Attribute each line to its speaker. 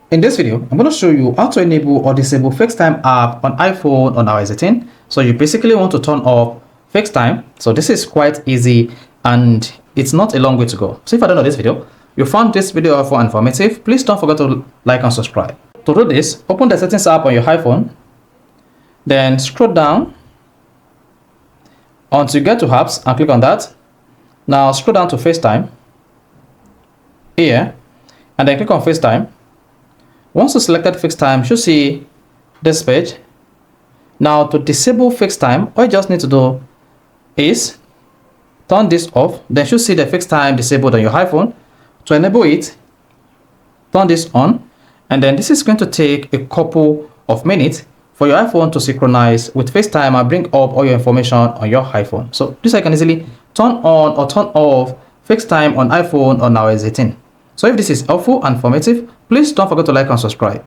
Speaker 1: In this video, I'm going to show you how to enable or disable FaceTime app on iPhone on iOS 18. So you basically want to turn off FaceTime. So this is quite easy and it's not a long way to go. So if I don't know this video, you found this video helpful and informative, please don't forget to like and subscribe. To do this, open the settings app on your iPhone, then scroll down until you get to apps and click on that. Now scroll down to FaceTime here and then click on FaceTime. Once you selected FaceTime, you should see this page. Now to disable FaceTime, all you just need to do is turn this off. Then you should see the FaceTime disabled on your iPhone. To enable it, turn this on, and then this is going to take a couple of minutes for your iPhone to synchronize with FaceTime and bring up all your information on your iPhone. So this I can easily turn on or turn off FaceTime on iPhone on iOS 18. So if this is helpful and informative, please don't forget to like and subscribe.